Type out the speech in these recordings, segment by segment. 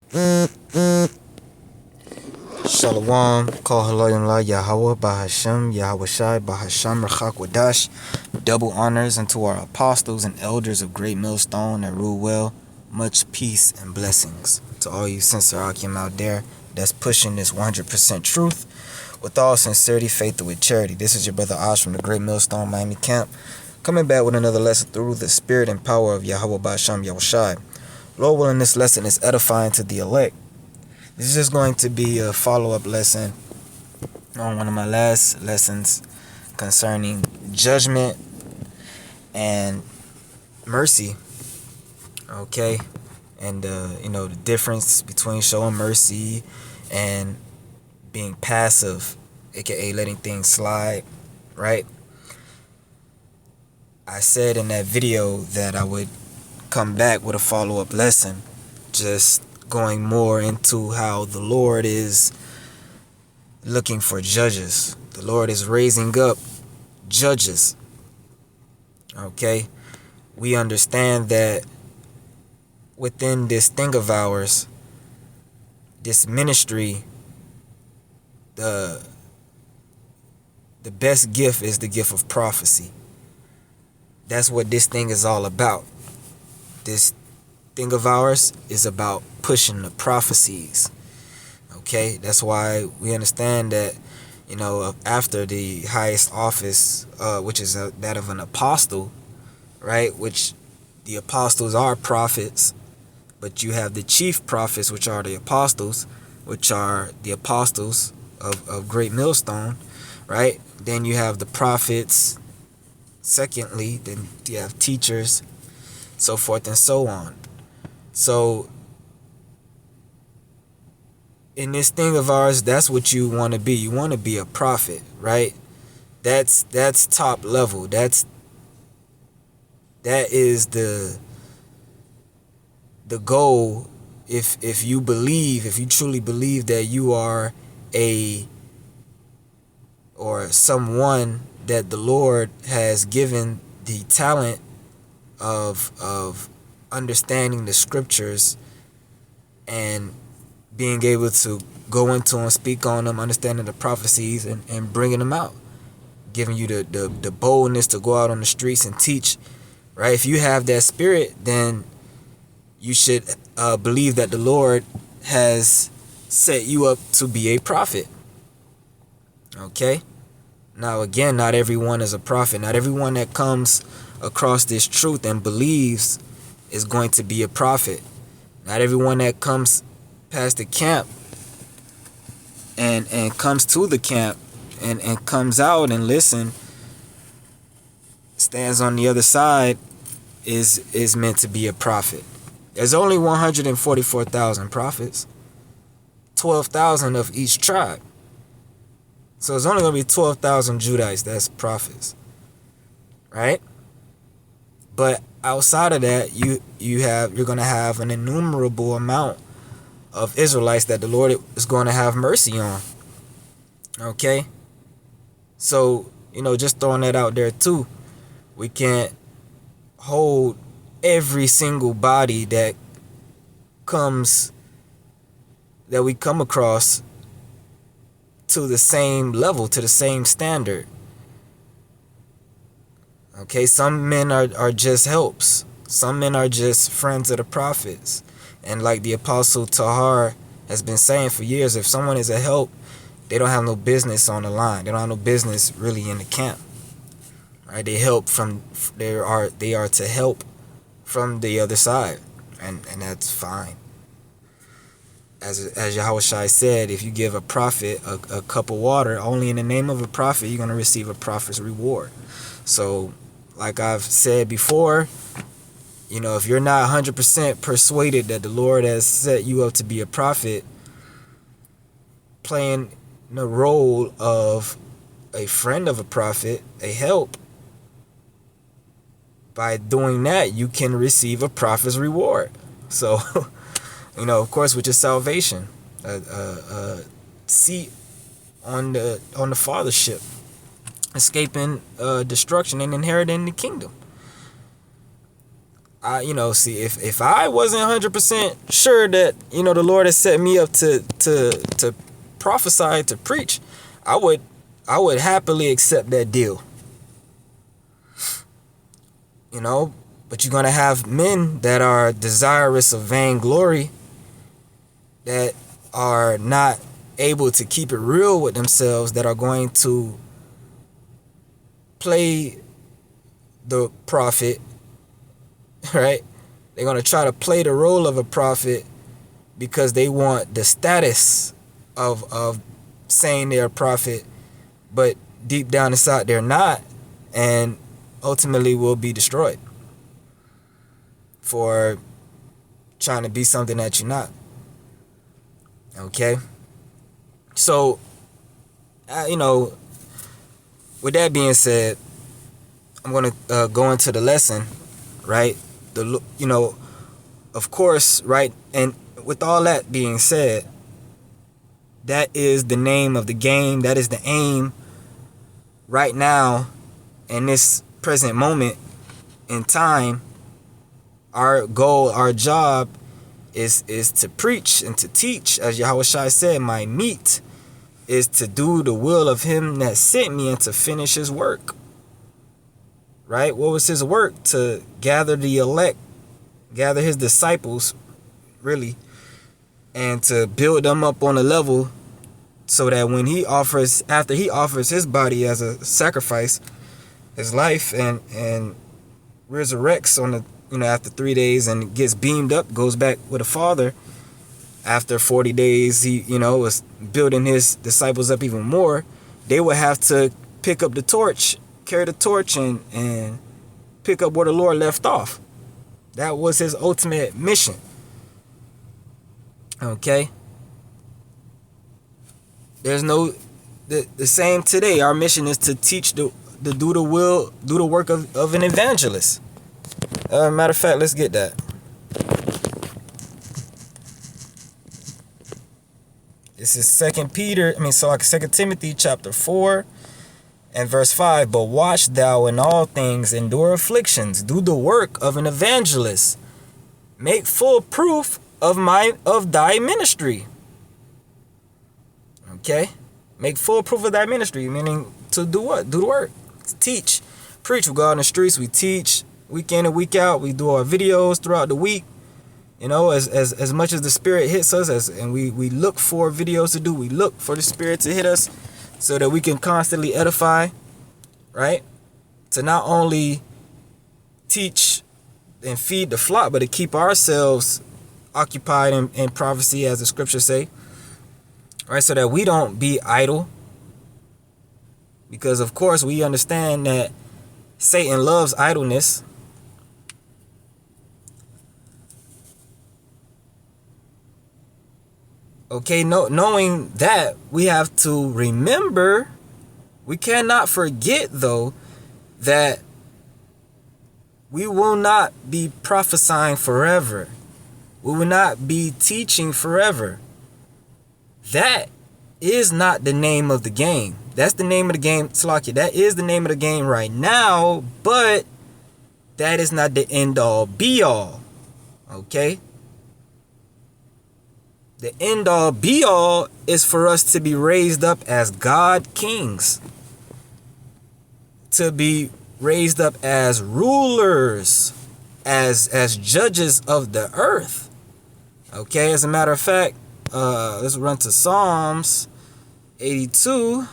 Shalom, call Halayim Yahweh Bahashem, Yahweh Shai Bahasham Rachakwadash. Double honors unto our apostles and elders of Great Millstone that rule well. Much peace and blessings to all you sincere Akim out there that's pushing this 100% truth with all sincerity, faith, and with charity. This is your brother Osh from the Great Millstone Miami Camp, coming back with another lesson through the spirit and power of Yahweh Bahasham Yahweh Shai. Lord willing, this lesson is edifying to the elect. This is just going to be a follow-up lesson on one of my last lessons concerning judgment and mercy. Okay? And, the difference between showing mercy and being passive, aka letting things slide, right? I said in that video that I would come back with a follow-up lesson, just going more into how the Lord is looking for judges. The Lord is raising up judges. Okay? We understand that within this thing of ours, this ministry, the best gift is the gift of prophecy. That's what this thing is all about. This thing of ours is about pushing the prophecies. Okay, that's why we understand that, after the highest office, which is that of an apostle, right? Which the apostles are prophets, but you have the chief prophets, which are the apostles, which are the apostles of Great Millstone, right? Then you have the prophets. Secondly, then you have teachers, so forth and so on. So in this thing of ours, that's what you want to be. You want to be a prophet, right? That's top level. That is the goal. If you truly believe that you are someone that the Lord has given the talent of understanding the scriptures and being able to go into and speak on them, understanding the prophecies and bringing them out, giving you the boldness to go out on the streets and teach, right? If you have that spirit, then you should believe that the Lord has set you up to be a prophet. Okay? Now again, not everyone is a prophet. Not everyone that comes across this truth and believes is going to be a prophet. Not everyone that comes past the camp and comes to the camp and comes out and listen, stands on the other side, is meant to be a prophet. There's only 144,000 prophets, 12,000 of each tribe. So it's only going to be 12,000 Judites that's prophets, right? But outside of that, you're going to have an innumerable amount of Israelites that the Lord is going to have mercy on. Okay? So, just throwing that out there too. We can't hold every single body that we come across to the same level, to the same standard. Okay, some men are just helps. Some men are just friends of the prophets. And like the Apostle Tahar has been saying for years, if someone is a help, they don't have no business on the line. They don't have no business really in the camp. Right? They are to help from the other side. And that's fine. As Yahushua said, if you give a prophet a cup of water, only in the name of a prophet, you're going to receive a prophet's reward. So, like I've said before, if you're not 100% persuaded that the Lord has set you up to be a prophet, playing the role of a friend of a prophet, a help, by doing that, you can receive a prophet's reward. So, of course, with your salvation, a seat on the fathership, escaping destruction and inheriting the kingdom. See, if I wasn't 100% sure that, the Lord has set me up to prophesy, to preach, I would happily accept that deal. But you're going to have men that are desirous of vainglory, that are not able to keep it real with themselves, that are going to play the prophet, right? They're going to try to play the role of a prophet because they want the status of saying they're a prophet, but deep down inside they're not, and ultimately will be destroyed for trying to be something that you're not. Okay? So, with that being said, I'm going to go into the lesson, right? Of course, right? And with all that being said, that is the name of the game. That is the aim right now in this present moment in time. Our goal, our job is to preach and to teach. As Yahushua said, my meat is to do the will of him that sent me and to finish his work. Right? What was his work? To gather the elect, gather his disciples, really, and to build them up on a level so that when after he offers his body as a sacrifice, his life, and resurrects on the after 3 days and gets beamed up, goes back with the Father. After 40 days, he was building his disciples up even more. They would have to pick up the torch, carry the torch, and pick up where the Lord left off. That was his ultimate mission. Okay? There's the same today. Our mission is to teach, do the work of an evangelist. Matter of fact, let's get that. This is 2 Timothy chapter 4 and verse 5. But watch thou in all things, endure afflictions, do the work of an evangelist, make full proof of thy ministry. Okay? Make full proof of thy ministry, meaning to do what? Do the work. Teach. Preach. We go out in the streets, we teach. Week in and week out, we do our videos throughout the week. As much as the Spirit hits us, and we look for videos to do, we look for the Spirit to hit us so that we can constantly edify, right? To not only teach and feed the flock, but to keep ourselves occupied in prophecy, as the scriptures say, right? So that we don't be idle. Because, of course, we understand that Satan loves idleness. Okay, knowing that, we have to remember, we cannot forget, though, that we will not be prophesying forever. We will not be teaching forever. That is not the name of the game. That's the name of the game, Slakia. That is the name of the game right now, but that is not the end all be all. Okay? The end all be all is for us to be raised up as God kings, to be raised up as rulers, as judges of the earth. Okay, as a matter of fact, let's run to Psalms 82.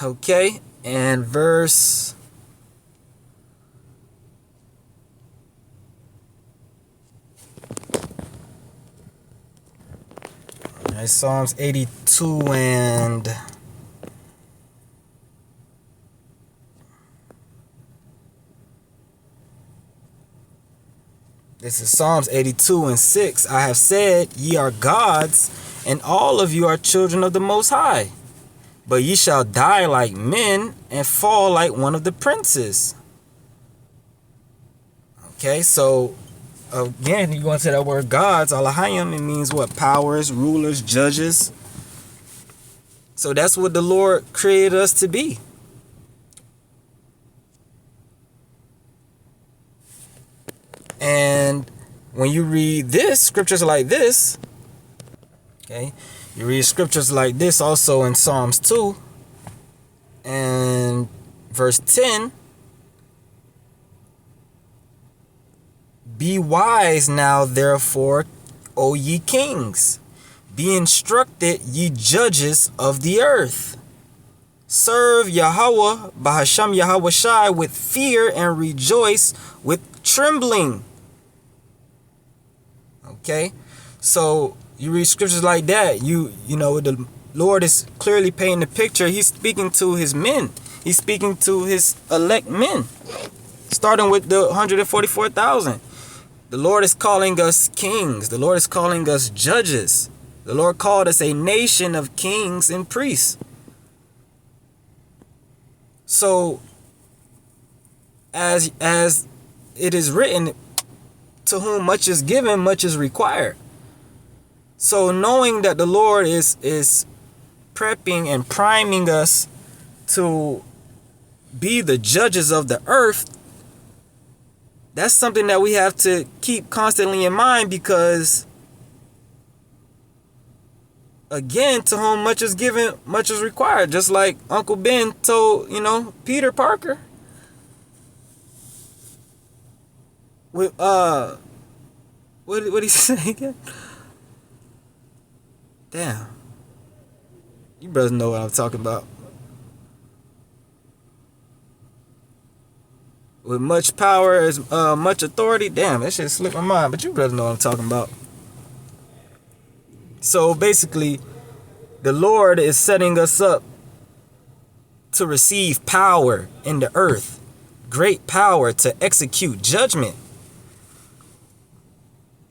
Okay, and verse Psalms 82 and this is Psalms 82 and 6. I have said, ye are gods, and all of you are children of the Most High. But ye shall die like men and fall like one of the princes. Okay, so again, you go into that word gods, Alahayim, it means what? Powers, rulers, judges. So that's what the Lord created us to be. And when you read this, scriptures like this, okay, you read scriptures like this also in Psalms 2 and verse 10. Be wise now, therefore, O ye kings. Be instructed, ye judges of the earth. Serve Yahweh, Bahasham Yahweh Shai, with fear and rejoice with trembling. Okay, so you read scriptures like that, you know the Lord is clearly painting the picture. He's speaking to his men. He's speaking to his elect men, starting with the 144,000. The Lord is calling us kings. The Lord is calling us judges. The Lord called us a nation of kings and priests. So, as it is written, to whom much is given, much is required. So, knowing that the Lord is prepping and priming us to be the judges of the earth, that's something that we have to keep constantly in mind, because again, to whom much is given, much is required. Just like Uncle Ben told, Peter Parker. With what did he say again? Damn. You brothers know what I'm talking about. With much power is much authority. Damn, that shit slipped my mind. But you brothers know what I'm talking about. So basically, the Lord is setting us up to receive power in the earth. Great power to execute judgment.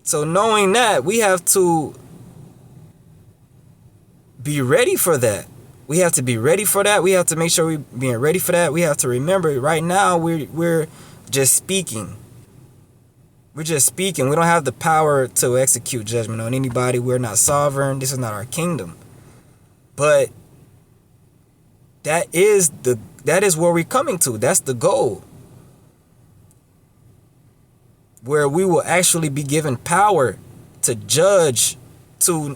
So knowing that, we have to be ready for that. We have to be ready for that. We have to make sure we're being ready for that. We have to remember right now we're just speaking. We're just speaking. We don't have the power to execute judgment on anybody. We're not sovereign. This is not our kingdom. But that is where we're coming to. That's the goal. Where we will actually be given power to judge. To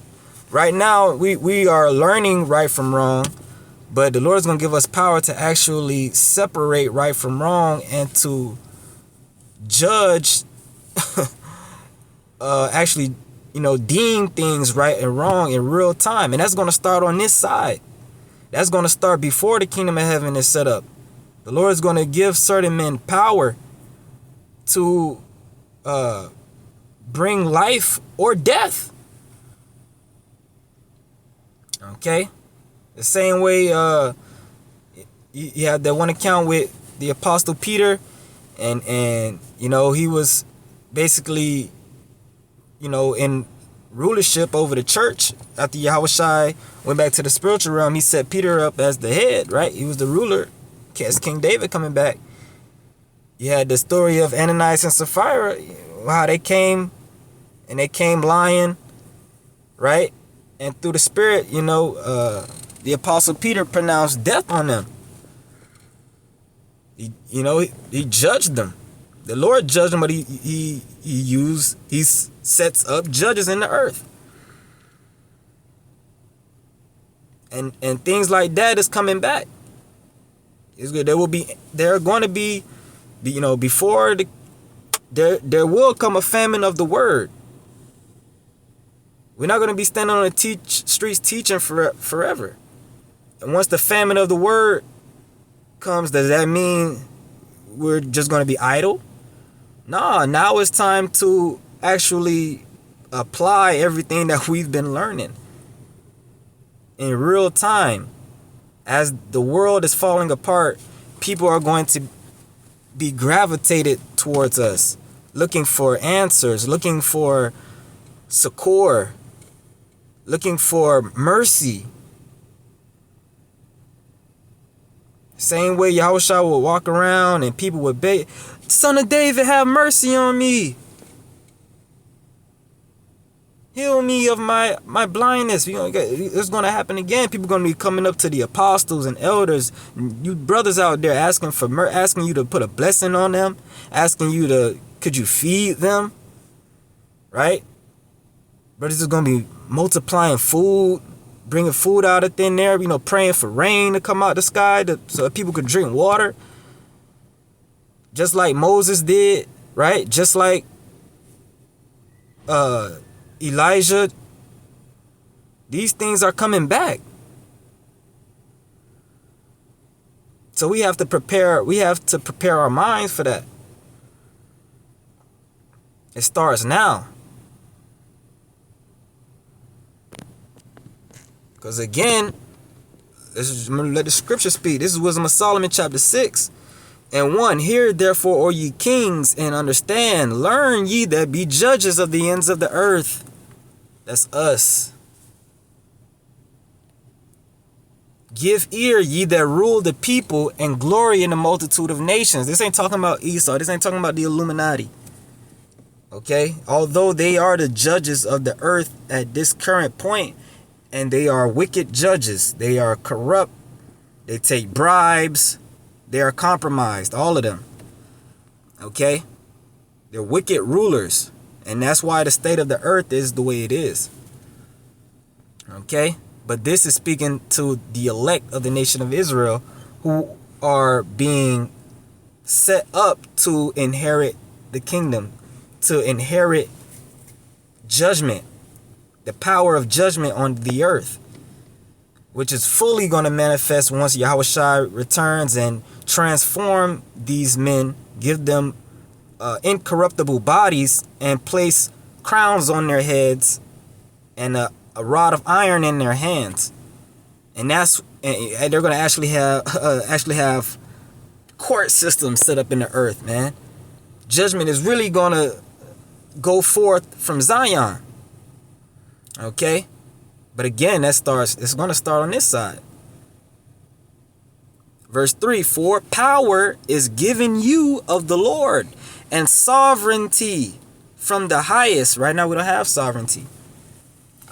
right now we are learning right from wrong, but the Lord is going to give us power to actually separate right from wrong and to judge actually deem things right and wrong in real time. And that's going to start on this side. That's going to start before the kingdom of heaven is set up. The Lord is going to give certain men power to bring life or death. Okay, the same way you have that one account with the Apostle Peter, and he was basically in rulership over the church. After Yahushua went back to the spiritual realm, he set Peter up as the head, right? He was the ruler, as King David coming back. You had the story of Ananias and Sapphira, how they came lying, right? And through the Spirit, the Apostle Peter pronounced death on them. He judged them. The Lord judged them, but he sets up judges in the earth. And things like that is coming back. It's good. There are going to be before there will come a famine of the word. We're not going to be standing on the streets teaching forever. And once the famine of the word comes, does that mean we're just going to be idle? No, now it's time to actually apply everything that we've been learning in real time. As the world is falling apart, people are going to be gravitated towards us, looking for answers, looking for succor, looking for mercy. Same way Yahushua would walk around and people would beg, Son of David, have mercy on me. Heal me of my blindness. It's going to happen again. People are going to be coming up to the apostles and elders, and you brothers out there asking you to put a blessing on them, asking you to Could you feed them? Right? Brothers is going to be multiplying food, bringing food out of thin air, praying for rain to come out the sky so that people could drink water. Just like Moses did, right? Just like Elijah. These things are coming back. So we have to prepare our minds for that. It starts now. Because again, let the scripture speak. This is Wisdom of Solomon chapter 6 and 1. Hear therefore, O ye kings, and understand. Learn ye that be judges of the ends of the earth. That's us. Give ear, ye that rule the people, and glory in the multitude of nations. This ain't talking about Esau. This ain't talking about the Illuminati. Okay? Although they are the judges of the earth at this current point, and they are wicked judges. They are corrupt. They take bribes. They are compromised. All of them. Okay? They're wicked rulers. And that's why the state of the earth is the way it is. Okay? But this is speaking to the elect of the nation of Israel, who are being set up to inherit the kingdom, to inherit judgment, the power of judgment on the earth, which is fully going to manifest once Yahushua returns and transform these men, give them incorruptible bodies, and place crowns on their heads and a rod of iron in their hands. And they're going to actually have court systems set up in the earth, man. Judgment is really going to go forth from Zion. Okay? But again, it's going to start on this side. Verse 3, for power is given you of the Lord, and sovereignty from the highest. Right now we don't have sovereignty.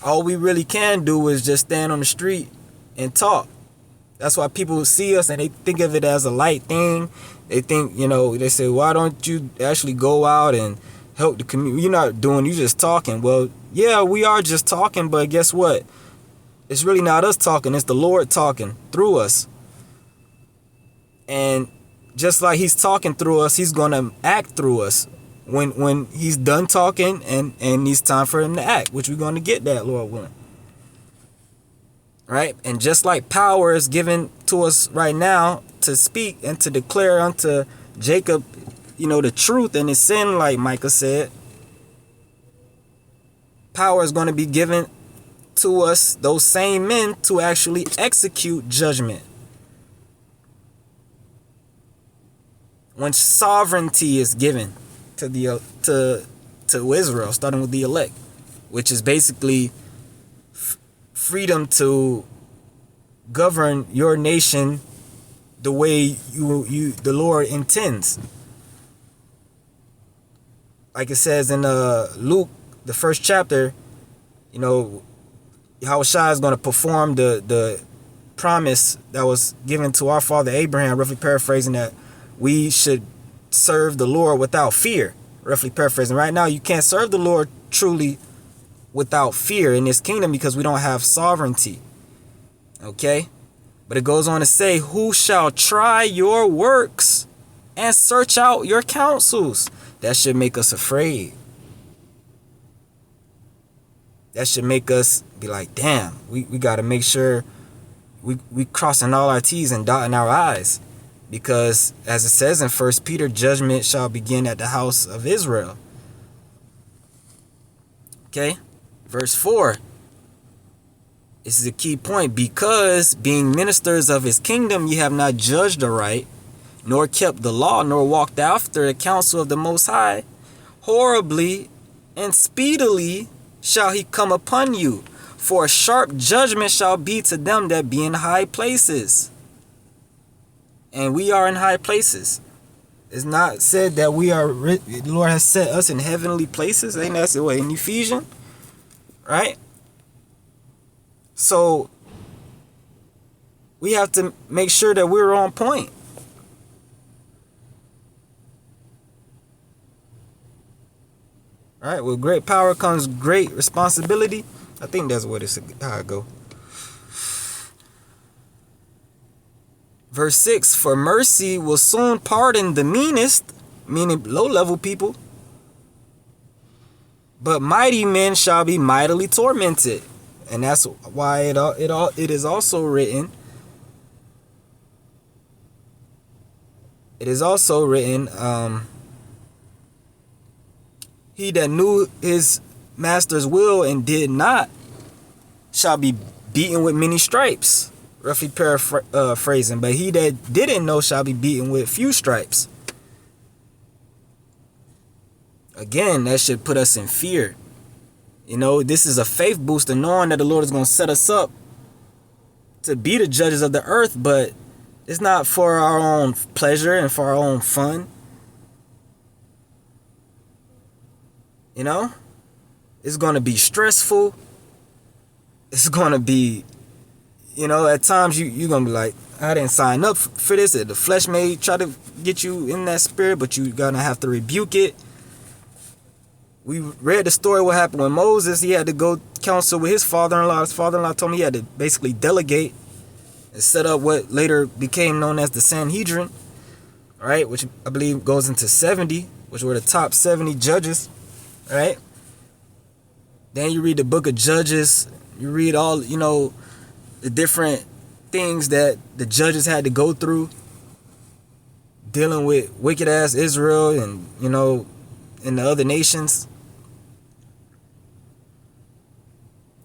All we really can do is just stand on the street and talk. That's why people see us and they think of it as a light thing. They think, they say, why don't you actually go out and help the community? You're just talking. Well, yeah, we are just talking, but guess what? It's really not us talking. It's the Lord talking through us. And just like he's talking through us, he's going to act through us. When he's done talking and it's time for him to act, which we're going to get that, Lord willing. Right? And just like power is given to us right now to speak and to declare unto Jacob, the truth and his sin, like Micah said, power is going to be given to us, those same men, to actually execute judgment. When sovereignty is given to Israel, starting with the elect, which is basically freedom to govern your nation the way the Lord intends. Like it says in Luke, the first chapter, Yahushua is going to perform the promise that was given to our father Abraham, roughly paraphrasing, that we should serve the Lord without fear, roughly paraphrasing. Right now, you can't serve the Lord truly without fear in this kingdom because we don't have sovereignty. Okay? But it goes on to say, who shall try your works and search out your counsels? That should make us afraid. That should make us be like, damn, we got to make sure we crossing all our T's and dotting our I's. Because, as it says in 1 Peter, judgment shall begin at the house of Israel. Okay? Verse 4. This is a key point. Because, being ministers of his kingdom, ye have not judged aright, nor kept the law, nor walked after the counsel of the Most High, horribly and speedily shall he come upon you. For a sharp judgment shall be to them that be in high places. And we are in high places. It's not said that we are, the Lord has set us in heavenly places. Ain't that the way in Ephesians? Right? So we have to make sure that we're on point. Right? With great power comes great responsibility. I think that's what it's how it go. Verse 6, for mercy will soon pardon the meanest, meaning low-level people, but mighty men shall be mightily tormented. And that's why it is also written. It is also written, he that knew his master's will and did not shall be beaten with many stripes. Roughly paraphrasing, but he that didn't know shall be beaten with few stripes. Again, that should put us in fear. You know, this is a faith booster, knowing that the Lord is going to set us up to be the judges of the earth, but it's not for our own pleasure and for our own fun. You know, it's going to be stressful. It's going to be, you know, at times you're going to be like, I didn't sign up for this. The flesh may try to get you in that spirit, but you're going to have to rebuke it. We read the story what happened when Moses, he had to go counsel with his father-in-law. His father-in-law told him he had to basically delegate and set up what later became known as the Sanhedrin, right? Which I believe goes into 70, which were the top 70 judges, right? Then you read the book of Judges. You read all, you know, the different things that the judges had to go through dealing with wicked ass Israel and, you know, and the other nations.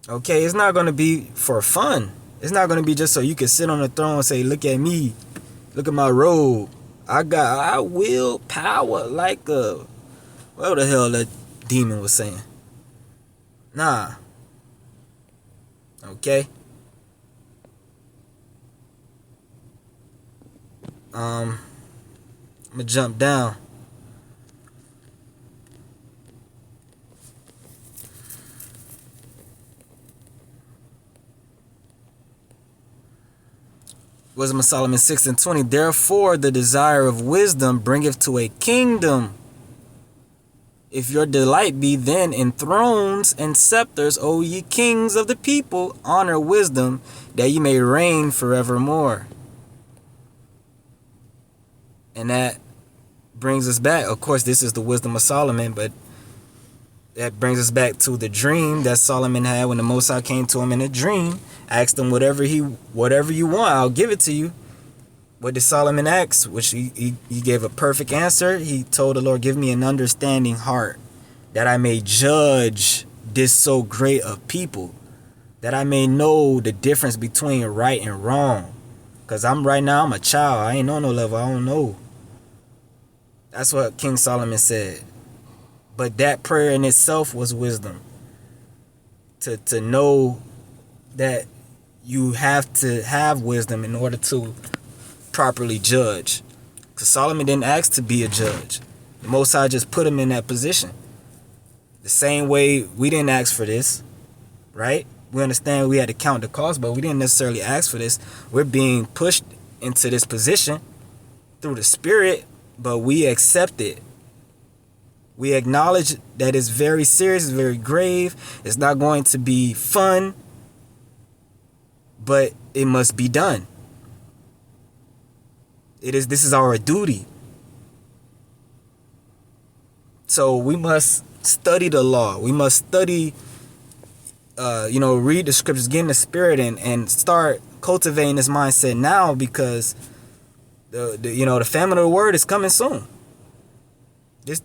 Okay, it's not going to be for fun. It's not going to be just so you can sit on the throne and say, look at me, look at my robe. I will power like a, what the hell that demon was saying. Nah. Okay. I'm gonna jump down. Wisdom of Solomon 6:20. Therefore the desire of wisdom bringeth to a kingdom. If your delight be then in thrones and scepters, O ye kings of the people, honor wisdom, that ye may reign forevermore. And that brings us back. Of course, this is the wisdom of Solomon, but that brings us back to the dream that Solomon had when the Most High came to him in a dream, asked him whatever you want, I'll give it to you. What did Solomon ask? Which he gave a perfect answer. He told the Lord, give me an understanding heart, that I may judge this so great of people, that I may know the difference between right and wrong. Because right now, I'm a child. I ain't on no level. I don't know. That's what King Solomon said. But that prayer in itself was wisdom. To know that you have to have wisdom in order to properly judge. Because Solomon didn't ask to be a judge. The Most High just put him in that position. The same way we didn't ask for this, right? We understand we had to count the cost, but we didn't necessarily ask for this. We're being pushed into this position through the Spirit, but we accept it. We acknowledge that it's very serious, it's very grave. It's not going to be fun, but it must be done. This is our duty. So we must study the law. We must study, read the scriptures, get in the Spirit, and start cultivating this mindset now, because the famine of the word is coming soon.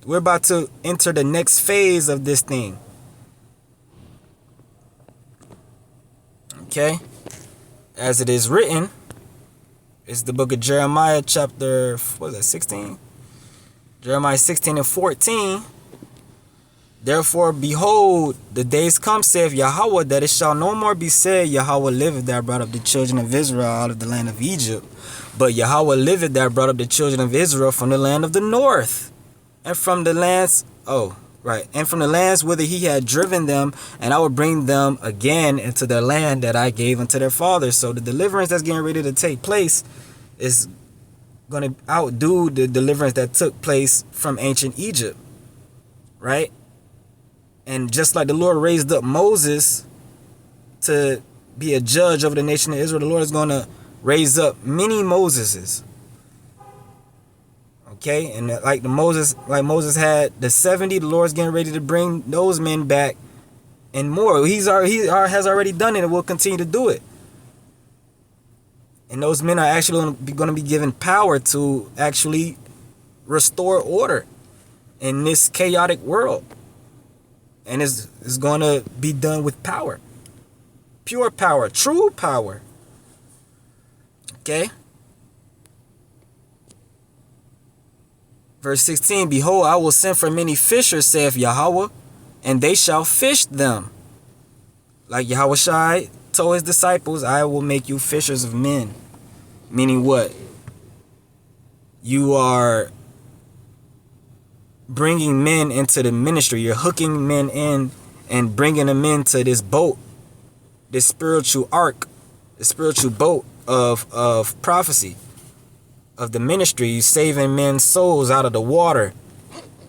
We're about to enter the next phase of this thing. Okay? As it is written, it's the book of Jeremiah chapter, 16? Jeremiah 16:14. Therefore, behold, the days come, saith Yahweh, that it shall no more be said, Yahweh liveth, that brought up the children of Israel out of the land of Egypt. But Yahweh liveth, that brought up the children of Israel from the land of the north. And from the lands, and from the lands whither he had driven them, and I will bring them again into the land that I gave unto their fathers. So the deliverance that's getting ready to take place is going to outdo the deliverance that took place from ancient Egypt, right? And just like the Lord raised up Moses to be a judge over the nation of Israel, the Lord is going to raise up many Moseses. Okay, and like Moses had the 70, the Lord's getting ready to bring those men back and more. He has already done it and will continue to do it. And those men are actually going to be given power to actually restore order in this chaotic world. And it's going to be done with power. Pure power, true power. Okay? Verse 16, behold, I will send for many fishers, saith Yahweh, and they shall fish them. Like Yahushua told his disciples, I will make you fishers of men. Meaning what? You are bringing men into the ministry. You're hooking men in and bringing them into this boat, this spiritual ark, the spiritual boat of prophecy, of the ministry. You're saving men's souls out of the water,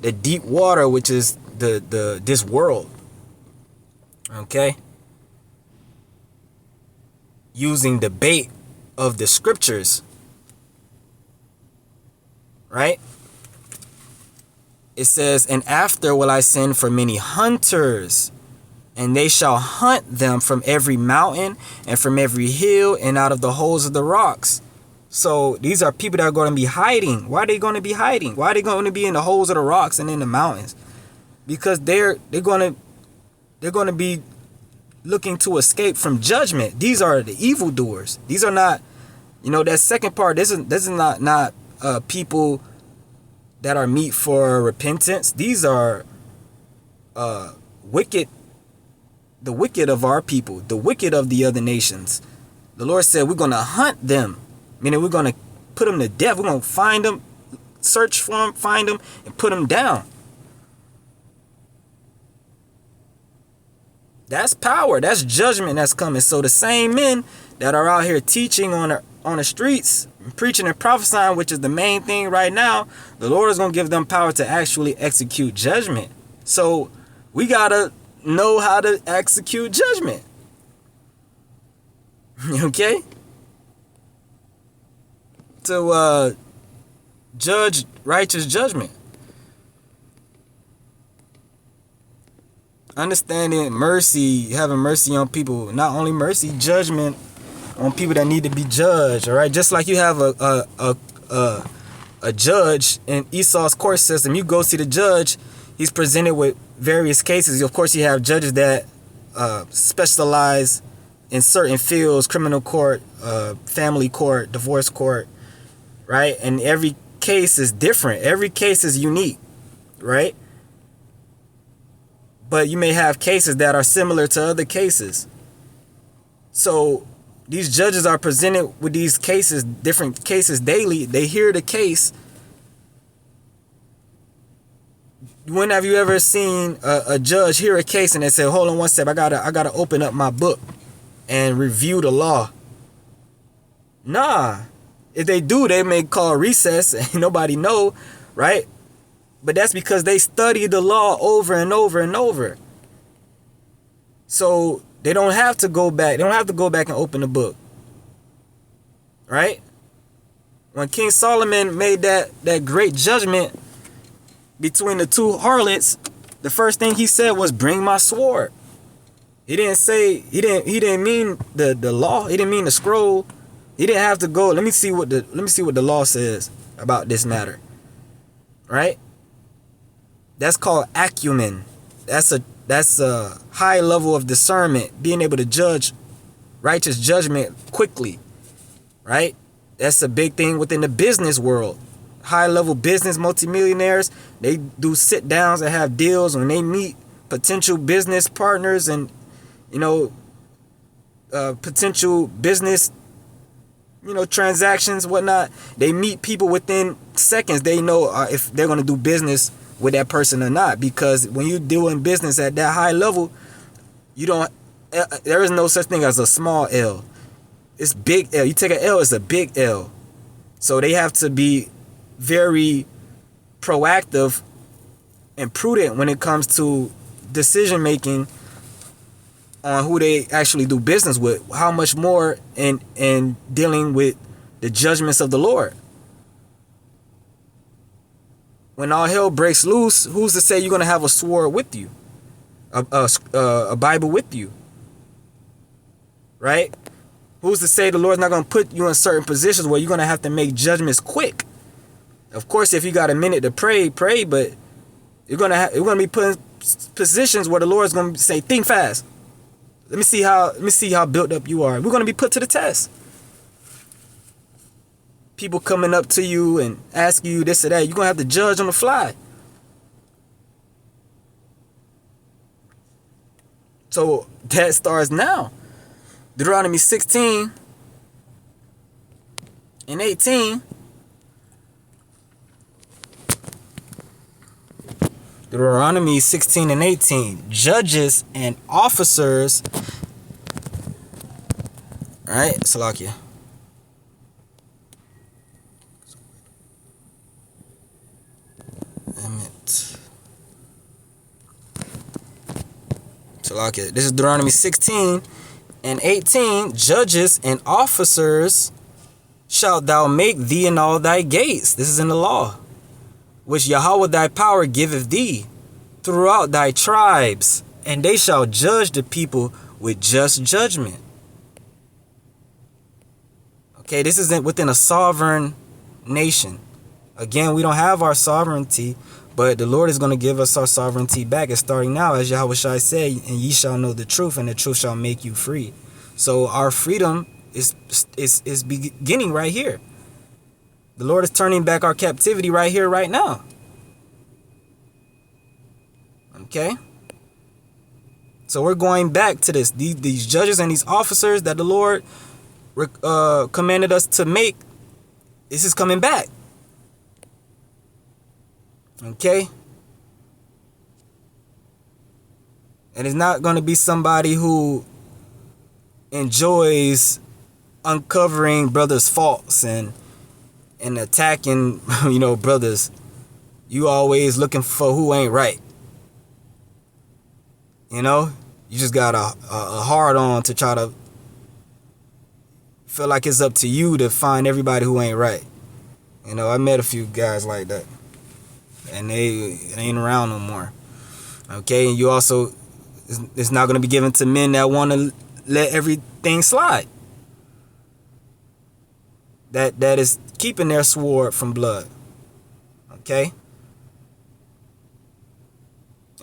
the deep water, which is this world. Okay? Using the bait of the scriptures. Right? It says, and after will I send for many hunters, and they shall hunt them from every mountain and from every hill and out of the holes of the rocks. So these are people that are going to be hiding. Why are they going to be hiding? Why are they going to be in the holes of the rocks and in the mountains? Because they're going to be looking to escape from judgment. These are the evildoers. These are not, that second part. This is not people that are meet for repentance. These are wicked. The wicked of our people, the wicked of the other nations. The Lord said we're going to hunt them, meaning we're going to put them to death. We're going to find them, search for them, find them, and put them down. That's power. That's judgment that's coming. So the same men that are out here teaching on the streets, preaching and prophesying, which is the main thing right now, the Lord is going to give them power to actually execute judgment. So we got to know how to execute judgment. Okay? To judge righteous judgment. Understanding mercy, having mercy on people. Not only mercy, judgment on people that need to be judged. All right, just like you have a judge in Esau's court system. You go see the judge. He's presented with various cases. Of course, you have judges that specialize in certain fields: criminal court, family court, divorce court, right? And every case is different. Every case is unique, right? But you may have cases that are similar to other cases. So these judges are presented with these cases, different cases daily. They hear the case. When have you ever seen a judge hear a case and they say, hold on one step, I gotta open up my book and review the law? Nah. If they do, they may call recess and nobody know, right? But that's because they study the law over and over and over. So they don't have to go back. They don't have to go back and open the book. Right? When King Solomon made that great judgment between the two harlots, the first thing he said was, bring my sword. He didn't say, he didn't mean the law. He didn't mean the scroll. He didn't have to go, let me see what the law says about this matter. Right? That's called acumen. That's a high level of discernment, being able to judge righteous judgment quickly, right? That's a big thing within the business world. High level business multimillionaires, they do sit downs and have deals when they meet potential business partners and potential business transactions, whatnot. They meet people within seconds. They know if they're going to do business with that person or not, because when you're doing business at that high level, there is no such thing as a small L. It's big L. You take an L, it's a big L. So they have to be very proactive and prudent when it comes to decision making on who they actually do business with, how much more in dealing with the judgments of the Lord. When all hell breaks loose, who's to say you're going to have a sword with you, a Bible with you, right? Who's to say the Lord's not going to put you in certain positions where you're going to have to make judgments quick? Of course, if you got a minute to pray, but you're going to be put in positions where the Lord's going to say, think fast. Let me see how built up you are. We're going to be put to the test. People coming up to you and asking you this or that, you're going to have to judge on the fly. So that starts now. Deuteronomy 16 and 18. Deuteronomy 16 and 18. Judges and officers. All right, Salakia. Salakia. This is Deuteronomy 16 and 18. Judges and officers shalt thou make thee in all thy gates. This is in the law, which Yahweh thy power giveth thee throughout thy tribes, and they shall judge the people with just judgment. Okay, this isn't within a sovereign nation. Again, we don't have our sovereignty, but the Lord is going to give us our sovereignty back. It's starting now, as Yahweh Shai said, and ye shall know the truth, and the truth shall make you free. So our freedom is beginning right here. The Lord is turning back our captivity right here, right now. Okay? So we're going back to this. These judges and these officers that the Lord commanded us to make, this is coming back. Okay? And it's not going to be somebody who enjoys uncovering brothers' faults and attacking, brothers. You always looking for who ain't right. You just got a hard on to try to feel like it's up to you to find everybody who ain't right. I met a few guys like that, and they ain't around no more. Okay, and you also, it's not going to be given to men that want to let everything slide. That is keeping their sword from blood. Okay?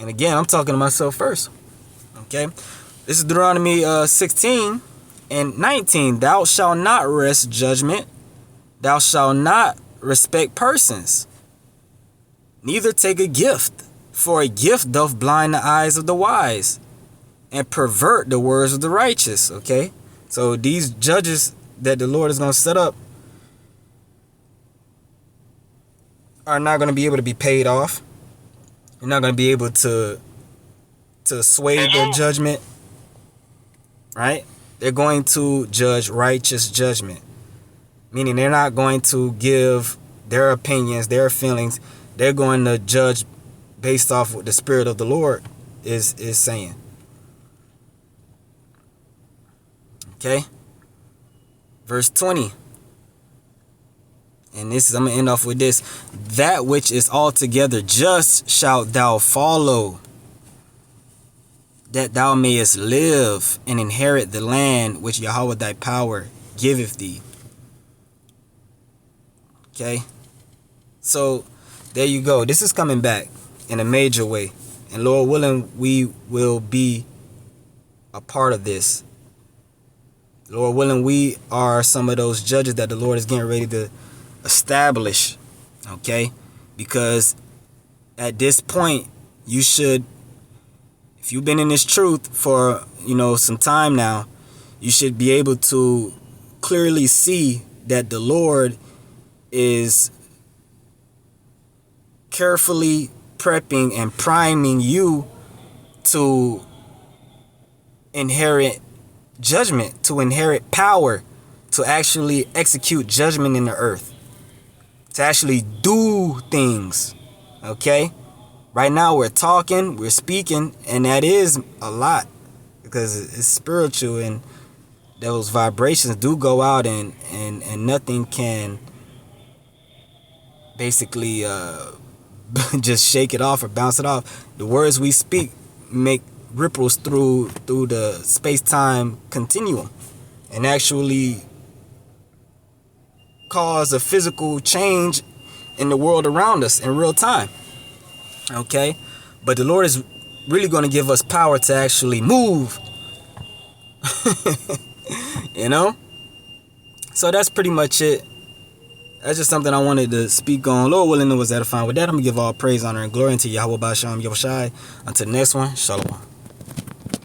And again, I'm talking to myself first. Okay? This is Deuteronomy 16 and 19. Thou shalt not wrest judgment. Thou shalt not respect persons. Neither take a gift. For a gift doth blind the eyes of the wise, and pervert the words of the righteous. Okay? So these judges that the Lord is going to set up are not going to be able to be paid off. You're not going to be able to sway their judgment. Right? They're going to judge righteous judgment. Meaning they're not going to give their opinions, their feelings. They're going to judge based off what the Spirit of the Lord is saying. Okay? Verse 20. And this is, I'm going to end off with this. That which is altogether just shalt thou follow, that thou mayest live and inherit the land which Yahweh thy power giveth thee. Okay? So, there you go. This is coming back in a major way. And Lord willing, we will be a part of this. Lord willing, we are some of those judges that the Lord is getting ready to establish. Okay? Because at this point, you should, if you've been in this truth for, some time now, you should be able to clearly see that the Lord is carefully prepping and priming you to inherit judgment, to inherit power, to actually execute judgment in the earth, to actually do things. Okay? Right now we're talking, we're speaking, and that is a lot because it's spiritual, and those vibrations do go out, and nothing can basically just shake it off or bounce it off. The words we speak make ripples through the space-time continuum and actually cause a physical change in the world around us in real time. Okay, but the Lord is really going to give us power to actually move. You know, so that's pretty much it. That's just something I wanted to speak on. Lord willing, it was edifying. With that, I'm gonna give all praise, honor, and glory unto Yahweh Basham Yahushai. Until the next one, Shalom.